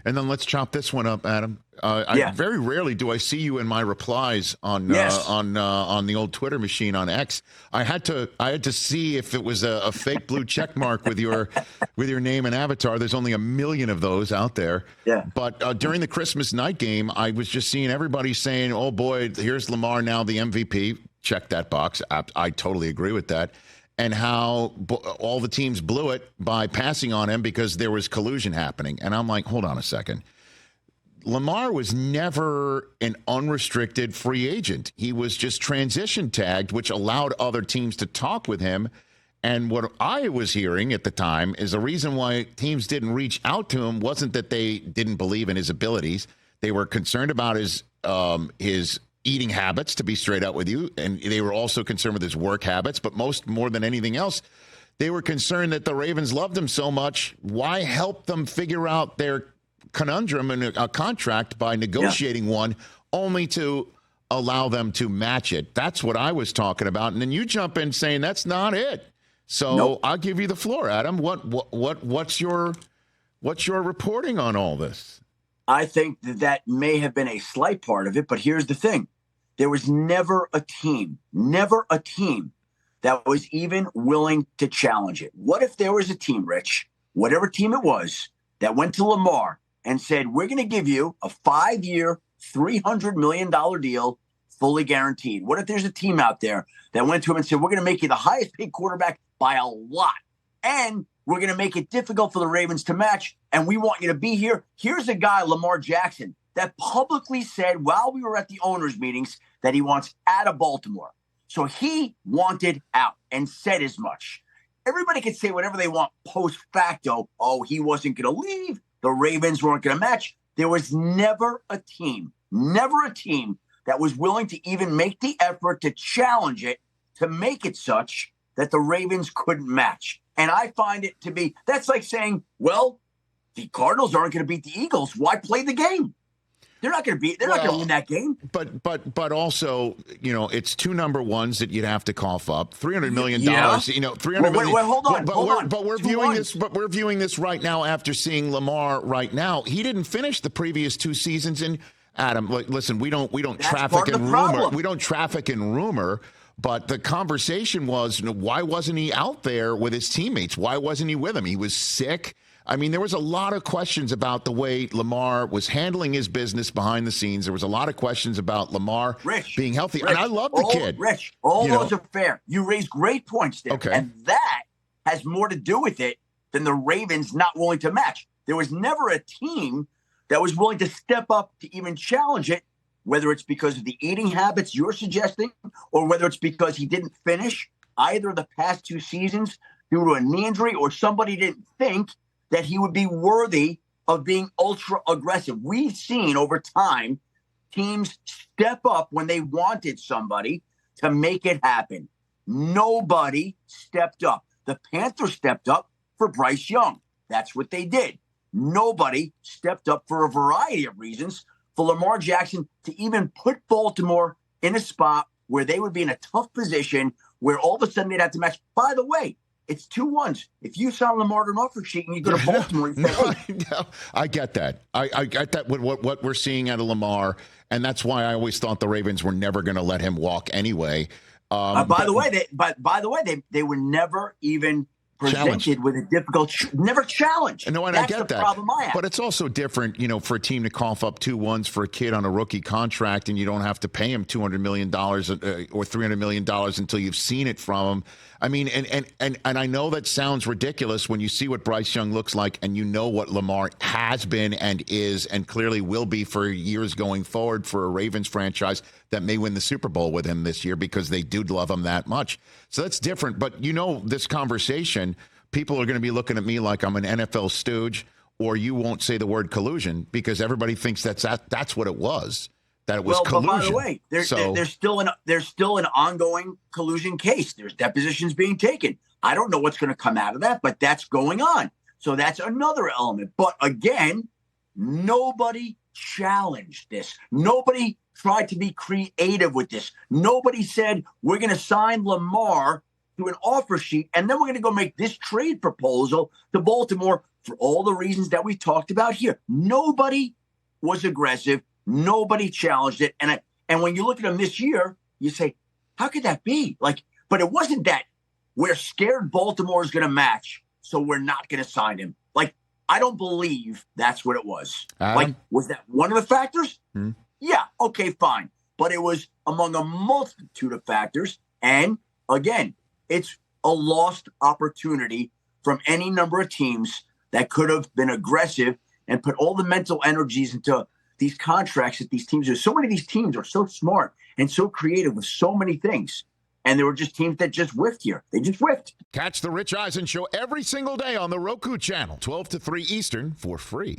And then let's chop this one up, Adam. Very rarely do I see you in my replies on the old Twitter machine on X. I had to see if it was a fake blue check mark with your name and avatar. There's only 1 million of those out there. Yeah. But during the Christmas night game, I was just seeing everybody saying, "Oh boy, here's Lamar now, the MVP." Check that box. I totally agree with that. And how all the teams blew it by passing on him because there was collusion happening. And I'm like, hold on a second. Lamar was never an unrestricted free agent. He was just transition tagged, which allowed other teams to talk with him. And what I was hearing at the time is the reason why teams didn't reach out to him wasn't that they didn't believe in his abilities. They were concerned about his eating habits, to be straight up with you, and they were also concerned with his work habits, but more than anything else, they were concerned that the Ravens loved him so much. Why help them figure out their conundrum in a contract by negotiating one only to allow them to match it? That's what I was talking about. And then you jump in saying that's not it. So nope. I'll give you the floor, Adam. What's your reporting on all this? I think that may have been a slight part of it, but here's the thing. There was never a team that was even willing to challenge it. What if there was a team, Rich, whatever team it was, that went to Lamar and said, we're going to give you a 5-year, $300 million deal, fully guaranteed? What if there's a team out there that went to him and said, we're going to make you the highest paid quarterback by a lot, and we're going to make it difficult for the Ravens to match, and we want you to be here? Here's a guy, Lamar Jackson, that publicly said while we were at the owners' meetings that he wants out of Baltimore. So he wanted out and said as much. Everybody can say whatever they want post facto. Oh, he wasn't going to leave. The Ravens weren't going to match. There was never a team that was willing to even make the effort to challenge it, to make it such that the Ravens couldn't match. And I find it to be, that's like saying, well, the Cardinals aren't going to beat the Eagles. Why play the game? They're not going to win that game. But also, it's two number ones that you'd have to cough up. $300 million, $300 million. Wait, hold on. But we're viewing this right now after seeing Lamar right now. He didn't finish the previous 2 seasons. And Adam, listen, we don't traffic in rumor. We don't traffic in rumor. But the conversation was, why wasn't he out there with his teammates? Why wasn't he with them? He was sick. I mean, there was a lot of questions about the way Lamar was handling his business behind the scenes. There was a lot of questions about Lamar being healthy. And I love the kid. All those are fair. You raise great points there. Okay. And that has more to do with it than the Ravens not willing to match. There was never a team that was willing to step up to even challenge it, whether it's because of the eating habits you're suggesting or whether it's because he didn't finish either of the past 2 seasons due to a knee injury or somebody didn't think that he would be worthy of being ultra aggressive. We've seen over time teams step up when they wanted somebody to make it happen. Nobody stepped up. The Panthers stepped up for Bryce Young. That's what they did. Nobody stepped up for a variety of reasons for Lamar Jackson to even put Baltimore in a spot where they would be in a tough position where all of a sudden they'd have to match. By the way, it's 2-1s. If you sign Lamar to an offer sheet and you go to Baltimore, you say, I get that. I get that with what we're seeing out of Lamar, and that's why I always thought the Ravens were never going to let him walk anyway. By the way, they were never even presented with a difficult, never challenged. No, and that's I get that. Problem I have. But it's also different, for a team to cough up 2-1s for a kid on a rookie contract, and you don't have to pay him $200 million or $300 million until you've seen it from him. I mean, and I know that sounds ridiculous when you see what Bryce Young looks like and you know what Lamar has been and is and clearly will be for years going forward for a Ravens franchise that may win the Super Bowl with him this year because they do love him that much. So that's different. But this conversation, people are going to be looking at me like I'm an NFL stooge, or you won't say the word collusion because everybody thinks that's what it was. That it was collusion. But by the way, there's still an ongoing collusion case. There's depositions being taken. I don't know what's going to come out of that, but that's going on. So that's another element. But again, nobody challenged this. Nobody tried to be creative with this. Nobody said, we're going to sign Lamar to an offer sheet, and then we're going to go make this trade proposal to Baltimore for all the reasons that we talked about here. Nobody was aggressive. Nobody challenged it. And when you look at him this year, you say, how could that be? But it wasn't that we're scared Baltimore is going to match, so we're not going to sign him. I don't believe that's what it was. Adam? Was that one of the factors? Yeah, okay, fine. But it was among a multitude of factors. And again, it's a lost opportunity from any number of teams that could have been aggressive and put all the mental energies into these contracts that these teams do. So many of these teams are so smart and so creative with so many things. And there were just teams that just whiffed here. They just whiffed. Catch the Rich Eisen Show every single day on the Roku channel, 12 to 3 Eastern, for free.